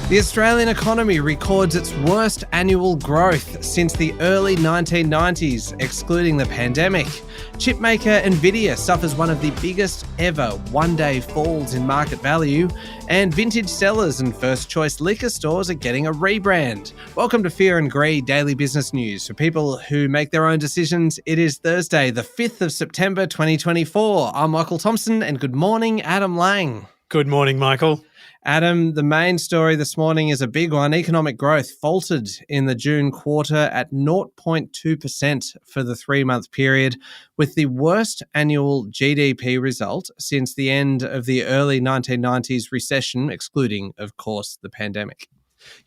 The Australian economy records its worst annual growth since the early 1990s, excluding the pandemic. Chipmaker Nvidia suffers one of the biggest ever one-day falls in market value, and vintage Cellars and first-choice liquor stores are getting a rebrand. Welcome to Fear and Greed Daily Business News. For people who make their own decisions, it is Thursday, the 5th of September 2024. I'm Michael Thompson, and good morning, Adam Lang. Good morning, Michael. Adam, the main story this morning is a big one. Economic growth faltered in the June quarter at 0.2% for the three-month period, with the worst annual GDP result since the end of the early 1990s recession, excluding, of course, the pandemic.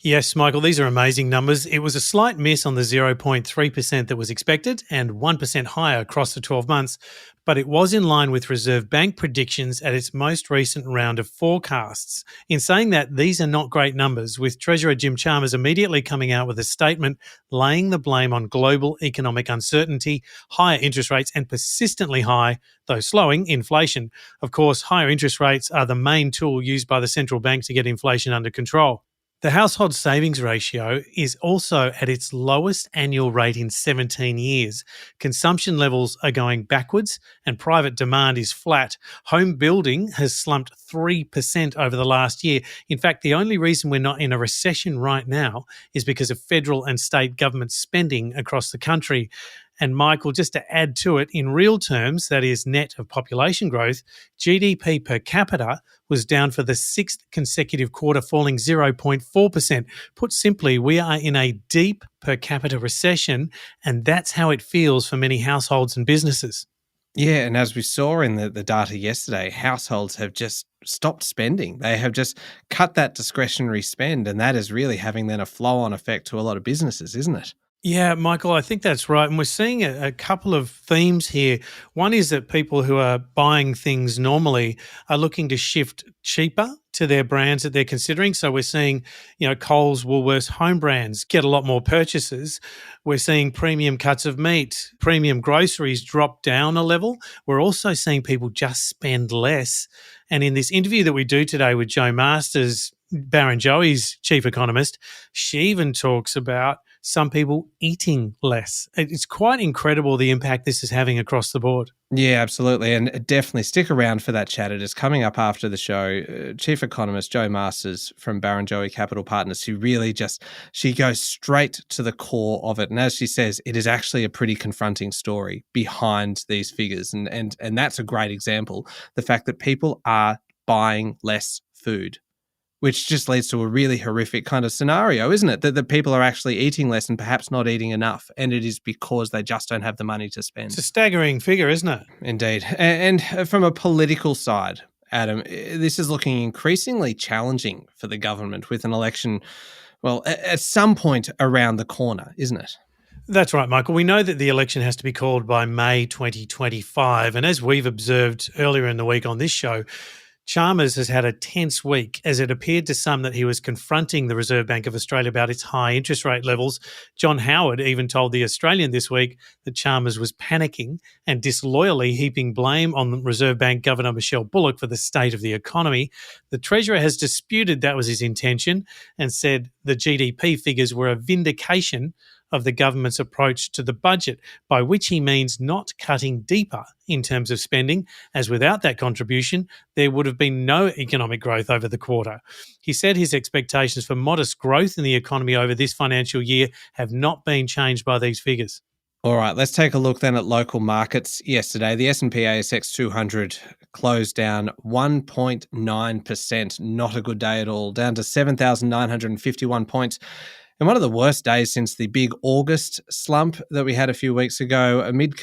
Yes, Michael, these are amazing numbers. It was a slight miss on the 0.3% that was expected and 1% higher across the 12 months, but it was in line with Reserve Bank predictions at its most recent round of forecasts. In saying that, these are not great numbers, with Treasurer Jim Chalmers immediately coming out with a statement laying the blame on global economic uncertainty, higher interest rates, and persistently high, though slowing, inflation. Of course, higher interest rates are the main tool used by the central bank to get inflation under control. The household savings ratio is also at its lowest annual rate in 17 years. Consumption levels are going backwards and private demand is flat. Home building has slumped 3% over the last year. In fact, the only reason we're not in a recession right now is because of federal and state government spending across the country. And Michael, just to add to it, in real terms, that is net of population growth, GDP per capita was down for the sixth consecutive quarter, falling 0.4%. Put simply, we are in a deep per capita recession, and that's how it feels for many households and businesses. Yeah, and as we saw in the data yesterday, households have just stopped spending. They have just cut that discretionary spend, and that is really having then a flow-on effect to a lot of businesses, isn't it? Yeah, Michael, I think that's right. And we're seeing a couple of themes here. One is that people who are buying things normally are looking to shift cheaper to their brands that they're considering. So we're seeing, Coles, Woolworths, home brands get a lot more purchases. We're seeing premium cuts of meat, premium groceries drop down a level. We're also seeing people just spend less. And in this interview that we do today with Jo Masters, Barrenjoey's chief economist, she even talks about some people eating less. It's quite incredible the impact this is having across the board. Yeah, absolutely. And definitely stick around for that chat. It is coming up after the show. Chief economist Jo Masters from Barrenjoey Capital Partners, who really she goes straight to the core of it. And as she says, it is actually a pretty confronting story behind these figures. And that's a great example. The fact that people are buying less food, which just leads to a really horrific kind of scenario, isn't it? That the people are actually eating less and perhaps not eating enough, and it is because they just don't have the money to spend. It's a staggering figure, isn't it? Indeed. And from a political side, Adam, this is looking increasingly challenging for the government with an election, well, at some point around the corner, isn't it? That's right, Michael. We know that the election has to be called by May 2025, and as we've observed earlier in the week on this show, Chalmers has had a tense week as it appeared to some that he was confronting the Reserve Bank of Australia about its high interest rate levels. John Howard even told The Australian this week that Chalmers was panicking and disloyally heaping blame on the Reserve Bank Governor Michelle Bullock for the state of the economy. The Treasurer has disputed that was his intention and said the GDP figures were a vindication of the government's approach to the budget, by which he means not cutting deeper in terms of spending, as without that contribution, there would have been no economic growth over the quarter. He said his expectations for modest growth in the economy over this financial year have not been changed by these figures. All right, let's take a look then at local markets yesterday. The S&P ASX 200 closed down 1.9%. Not a good day at all, down to 7,951 points. And one of the worst days since the big August slump that we had a few weeks ago, amid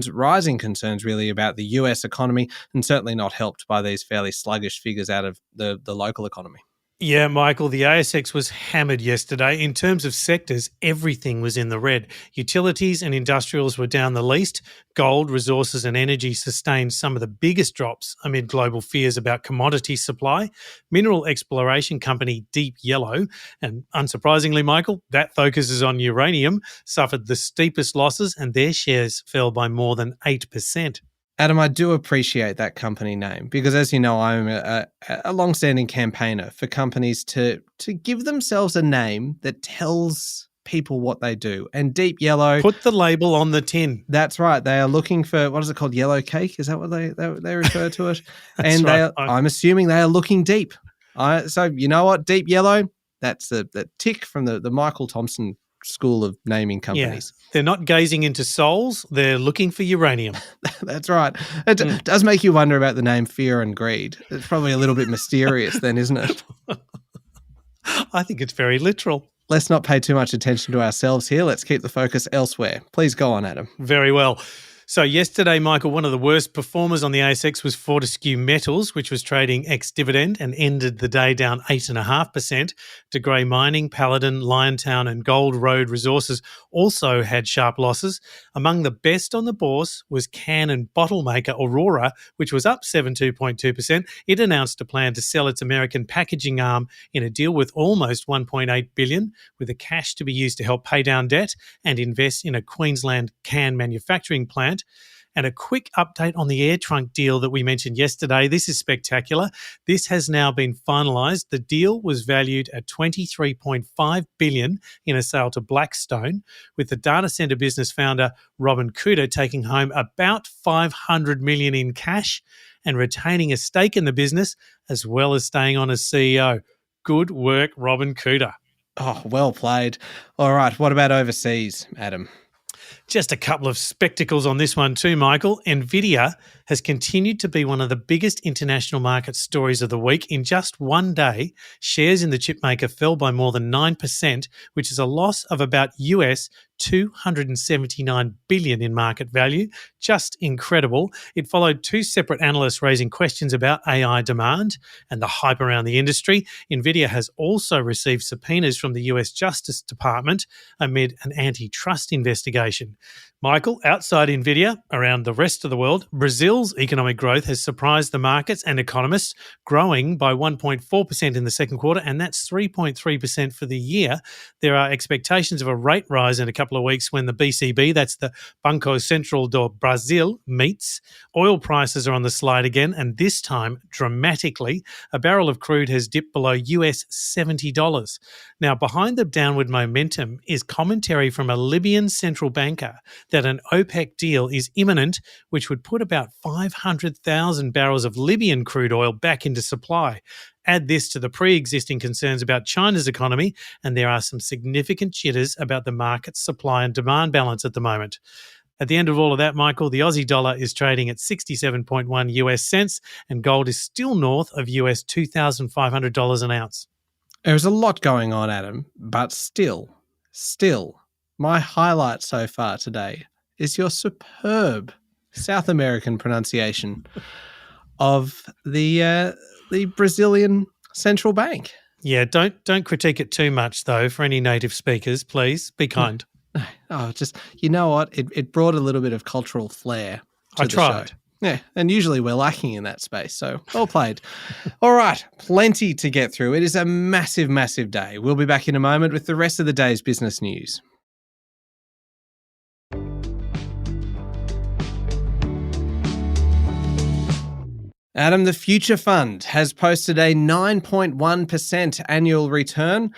rising concerns really about the US economy, and certainly not helped by these fairly sluggish figures out of the local economy. Yeah, Michael, the ASX was hammered yesterday. In terms of sectors, everything was in the red. Utilities and industrials were down the least. Gold, resources and energy sustained some of the biggest drops amid global fears about commodity supply. Mineral exploration company Deep Yellow, and unsurprisingly, Michael, that focuses on uranium, suffered the steepest losses and their shares fell by more than 8%. Adam, I do appreciate that company name because, as you know, I'm a long-standing campaigner for companies to give themselves a name that tells people what they do. And Deep Yellow, Put the label on the tin. that's right. They are looking for, what is it called? Yellow cake? Is that what they refer to it? That's And right. I'm assuming they are looking deep. So you know what? Deep Yellow, that's the tick from the Michael Thompson school of naming companies. Yeah. They're not gazing into souls, they're looking for uranium. That's right. It does make you wonder about the name Fear and Greed. It's probably a little bit mysterious then, isn't it? I think it's very literal. Let's not pay too much attention to ourselves here. Let's keep the focus elsewhere. Please go on, Adam. Very well. So yesterday, Michael, one of the worst performers on the ASX was Fortescue Metals, which was trading ex-dividend and ended the day down 8.5%. De Grey Mining, Paladin, Liontown and Gold Road Resources also had sharp losses. Among the best on the bourse was can and bottle maker Aurora, which was up 72.2%. It announced a plan to sell its American packaging arm in a deal with almost $1.8 billion, with the cash to be used to help pay down debt and invest in a Queensland can manufacturing plant. And a quick update on the air trunk deal that we mentioned yesterday. This is spectacular. This has now been finalised. The deal was valued at $23.5 billion in a sale to Blackstone, with the data centre business founder Robin Cooter taking home about $500 million in cash and retaining a stake in the business, as well as staying on as CEO. Good work, Robin Cooter. Oh, well played. All right, what about overseas, Adam? Just a couple of spectacles on this one too, Michael. Nvidia has continued to be one of the biggest international market stories of the week. In just one day, shares in the chipmaker fell by more than 9%, which is a loss of about US $279 billion in market value. Just incredible. It followed two separate analysts raising questions about AI demand and the hype around the industry. Nvidia has also received subpoenas from the US Justice Department amid an antitrust investigation. Michael, outside Nvidia, around the rest of the world, Brazil's economic growth has surprised the markets and economists, growing by 1.4% in the second quarter, and that's 3.3% for the year. There are expectations of a rate rise in a couple of weeks when the BCB, that's the Banco Central do Brasil, meets. Oil prices are on the slide again, and this time dramatically. A barrel of crude has dipped below US $70. Now, behind the downward momentum is commentary from a Libyan central banker that an OPEC deal is imminent, which would put about 500,000 barrels of Libyan crude oil back into supply. Add this to the pre-existing concerns about China's economy, and there are some significant jitters about the market's supply and demand balance at the moment. At the end of all of that, Michael, the Aussie dollar is trading at 67.1 US cents, and gold is still north of US $2,500 an ounce. There's a lot going on, Adam, but still, my highlight so far today is your superb South American pronunciation of the Brazilian central bank. Yeah, don't critique it too much, though, for any native speakers, please. Be kind. Oh, just, you know what? It brought a little bit of cultural flair to the tried. show. Yeah, and usually we're lacking in that space, so well played. All right, plenty to get through. It is a massive, massive day. We'll be back in a moment with the rest of the day's business news. Adam, the Future Fund has posted a 9.1% annual return,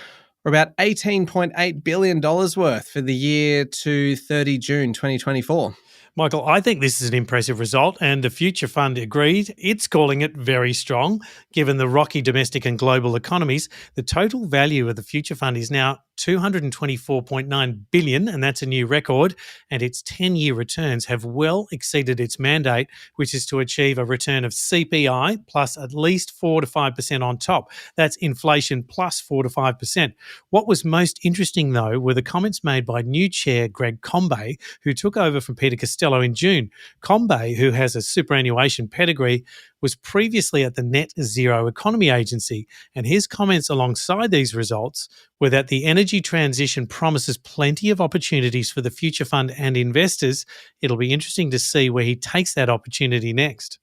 or about $18.8 billion worth for the year to 30 June 2024. Michael, I think this is an impressive result, and the Future Fund agreed. It's calling it very strong. Given the rocky domestic and global economies, the total value of the Future Fund is now $224.9 billion, and that's a new record, and its 10-year returns have well exceeded its mandate, which is to achieve a return of CPI plus at least 4 to 5% on top. That's inflation plus 4 to 5%. What was most interesting, though, were the comments made by new chair Greg Combay, who took over from Peter Costello in June. Combay, who has a superannuation pedigree, was previously at the Net Zero Economy Agency, and his comments alongside these results were that the energy transition promises plenty of opportunities for the Future Fund and investors. It'll be interesting to see where he takes that opportunity next.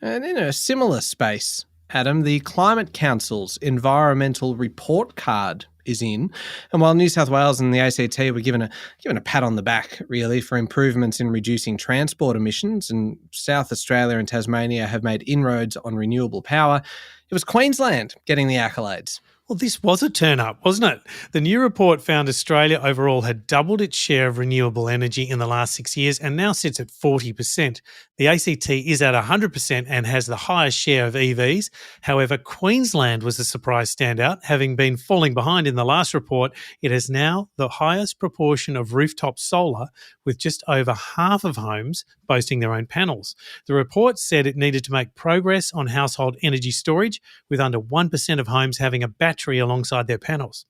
And in a similar space, Adam, the Climate Council's environmental report card is in. And while New South Wales and the ACT were given a pat on the back, really, for improvements in reducing transport emissions, and South Australia and Tasmania have made inroads on renewable power, it was Queensland getting the accolades. Well, this was a turn up, wasn't it? The new report found Australia overall had doubled its share of renewable energy in the last 6 years and now sits at 40%. The ACT is at 100% and has the highest share of EVs. However, Queensland was a surprise standout. Having been falling behind in the last report, it has now the highest proportion of rooftop solar, with just over half of homes boasting their own panels. The report said it needed to make progress on household energy storage, with under 1% of homes having a battery alongside their panels.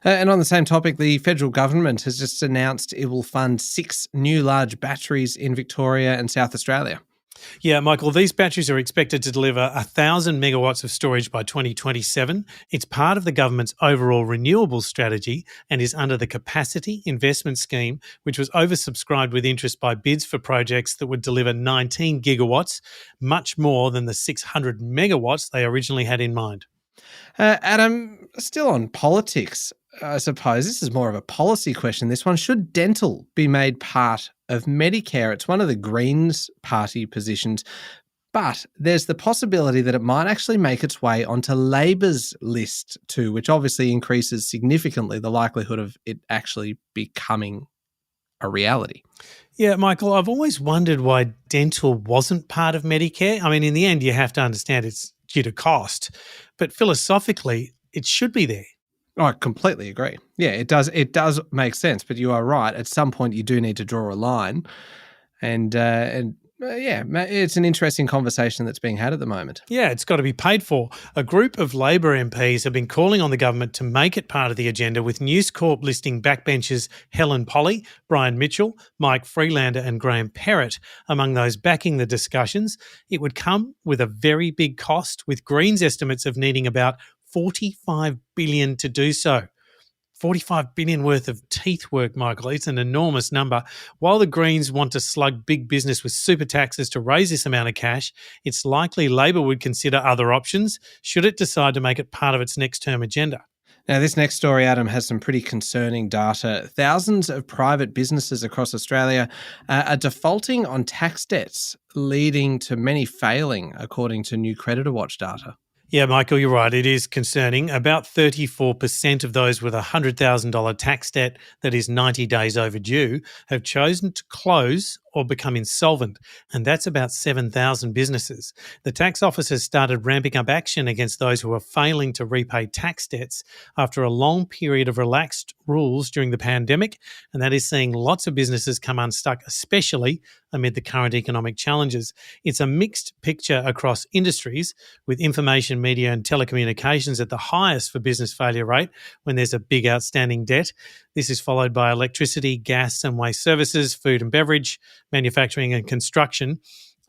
And on the same topic, the federal government has just announced it will fund 6 new large batteries in Victoria and South Australia. Yeah, Michael, these batteries are expected to deliver 1,000 megawatts of storage by 2027. It's part of the government's overall renewables strategy and is under the Capacity Investment Scheme, which was oversubscribed with interest by bids for projects that would deliver 19 gigawatts, much more than the 600 megawatts they originally had in mind. Adam, still on politics, I suppose this is more of a policy question. This one, should dental be made part of Medicare? It's one of the Greens party positions, but there's the possibility that it might actually make its way onto Labor's list too, which obviously increases significantly the likelihood of it actually becoming a reality. Yeah, Michael, I've always wondered why dental wasn't part of Medicare. I mean, in the end, you have to understand it's due to cost, but philosophically, it should be there. Oh, I completely agree. Yeah, it does. It does make sense, but you are right. At some point, you do need to draw a line, and yeah, it's an interesting conversation that's being had at the moment. Yeah, it's got to be paid for. A group of Labor MPs have been calling on the government to make it part of the agenda, with News Corp listing backbenchers Helen Polly, Brian Mitchell, Mike Freelander and Graham Perrott among those backing the discussions. It would come with a very big cost, with Greens estimates of needing about $45 billion to do so. 45 billion worth of teeth work, Michael. It's an enormous number. While the Greens want to slug big business with super taxes to raise this amount of cash, it's likely Labor would consider other options should it decide to make it part of its next term agenda. Now, this next story, Adam, has some pretty concerning data. Thousands of private businesses across Australia are defaulting on tax debts, leading to many failing, according to new Creditor Watch data. Yeah, Michael, you're right. It is concerning. About 34% of those with a $100,000 tax debt that is 90 days overdue have chosen to close or become insolvent, and that's about 7,000 businesses. The tax office has started ramping up action against those who are failing to repay tax debts after a long period of relaxed rules during the pandemic, and that is seeing lots of businesses come unstuck, especially amid the current economic challenges. It's a mixed picture across industries, with information, media and telecommunications at the highest for business failure rate when there's a big outstanding debt. This is followed by electricity, gas and waste services, food and beverage, manufacturing and construction.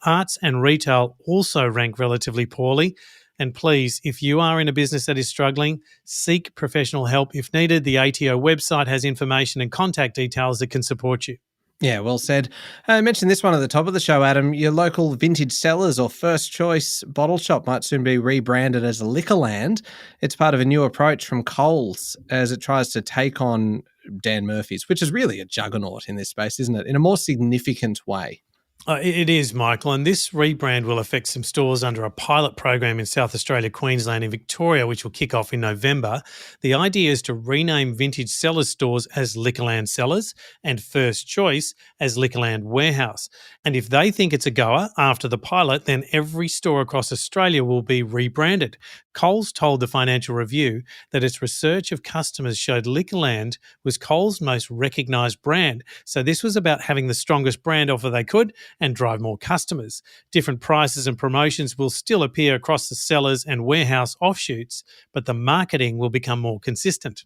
Arts and retail also rank relatively poorly. And please, if you are in a business that is struggling, seek professional help if needed. The ATO website has information and contact details that can support you. Yeah, well said. I mentioned this one at the top of the show, Adam. Your local vintage Cellars or first choice bottle shop might soon be rebranded as Liquorland. It's part of a new approach from Coles as it tries to take on Dan Murphy's, which is really a juggernaut in this space, isn't it? In a more significant way. It is, Michael, and this rebrand will affect some stores under a pilot program in South Australia, Queensland and Victoria, which will kick off in November. The idea is to rename vintage Cellars stores as Liquorland Cellars and First Choice as Liquorland Warehouse. And if they think it's a goer after the pilot, then every store across Australia will be rebranded. Coles told the Financial Review that its research of customers showed Liquorland was Coles' most recognised brand. So this was about having the strongest brand offer they could and drive more customers. Different prices and promotions will still appear across the Cellars and Warehouse offshoots, but the marketing will become more consistent.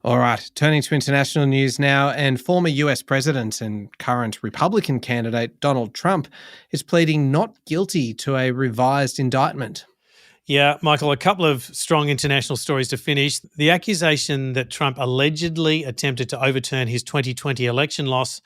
All right, turning to international news now, and former US President and current Republican candidate Donald Trump is pleading not guilty to a revised indictment. Yeah, Michael, a couple of strong international stories to finish. The accusation that Trump allegedly attempted to overturn his 2020 election loss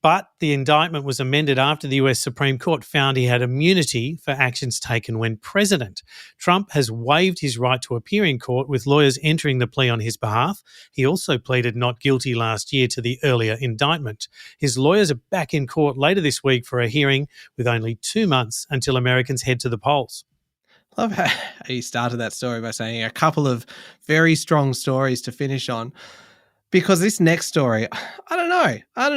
But the indictment was amended after the US Supreme Court found he had immunity for actions taken when president. Trump has waived his right to appear in court, with lawyers entering the plea on his behalf. He also pleaded not guilty last year to the earlier indictment. His lawyers are back in court later this week for a hearing, with only 2 months until Americans head to the polls. Love how you started that story by saying a couple of very strong stories to finish on. Because this next story, I don't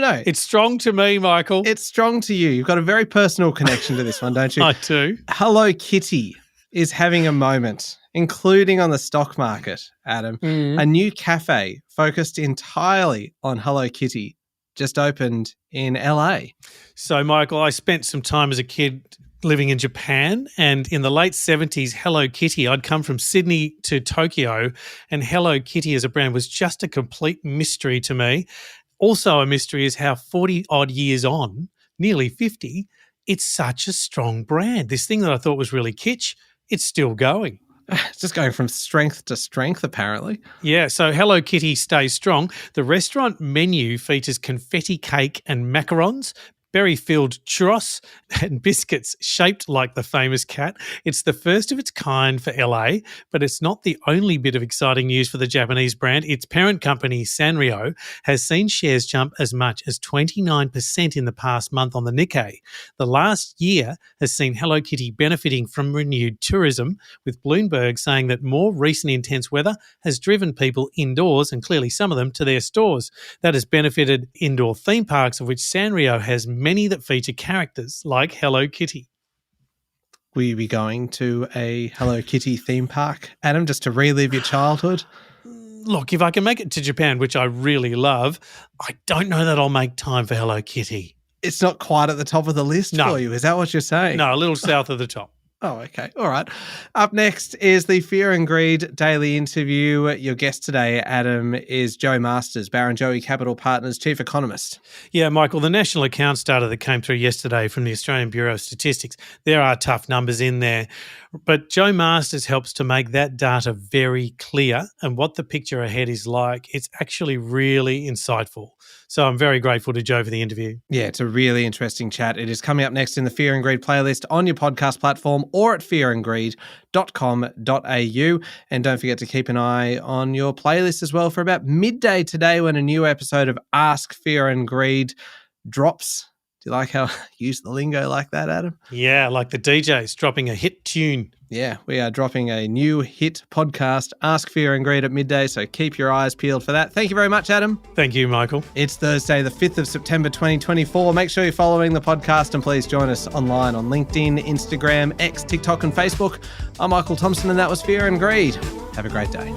know. It's strong to me, Michael. It's strong to you. You've got a very personal connection to this one, don't you? I do. Hello Kitty is having a moment, including on the stock market, Adam. A new cafe focused entirely on Hello Kitty just opened in LA. So, Michael, I spent some time as a kid living in Japan, and in the late 70s, Hello Kitty, I'd come from Sydney to Tokyo, and Hello Kitty as a brand was just a complete mystery to me. Also a mystery is how 40 odd years on, nearly 50, it's such a strong brand. This thing that I thought was really kitsch, it's still going. It's just going from strength to strength, apparently. Yeah, so Hello Kitty stays strong. The restaurant menu features confetti cake and macarons, berry-filled churros and biscuits shaped like the famous cat. It's the first of its kind for LA, but it's not the only bit of exciting news for the Japanese brand. Its parent company, Sanrio, has seen shares jump as much as 29% in the past month on the Nikkei. The last year has seen Hello Kitty benefiting from renewed tourism, with Bloomberg saying that more recent intense weather has driven people indoors, and clearly some of them to their stores. That has benefited indoor theme parks, of which Sanrio has many that feature characters like Hello Kitty. Will you be going to a Hello Kitty theme park, Adam, just to relive your childhood? Look, if I can make it to Japan, which I really love, I don't know that I'll make time for Hello Kitty. It's not quite at the top of the list for you. Is that what you're saying? No, a little south of the top. Oh, okay. All right. Up next is the Fear and Greed daily interview. Your guest today, Adam, is Joe Masters, Barrenjoey Capital Partners Chief Economist. Yeah, Michael, the national accounts data that came through yesterday from the Australian Bureau of Statistics, there are tough numbers in there. But Joe Masters helps to make that data very clear, and what the picture ahead is like, it's actually really insightful. So I'm very grateful to Joe for the interview. Yeah, it's a really interesting chat. It is coming up next in the Fear and Greed playlist on your podcast platform or at fearandgreed.com.au. And don't forget to keep an eye on your playlist as well for about midday today, when a new episode of Ask Fear and Greed drops. Do you like how I use the lingo like that, Adam? Yeah, like the DJs dropping a hit tune. Yeah, we are dropping a new hit podcast, Ask Fear and Greed, at midday, so keep your eyes peeled for that. Thank you very much, Adam. Thank you, Michael. It's Thursday, the 5th of September, 2024. Make sure you're following the podcast, and please join us online on LinkedIn, Instagram, X, TikTok and Facebook. I'm Michael Thompson, and that was Fear and Greed. Have a great day.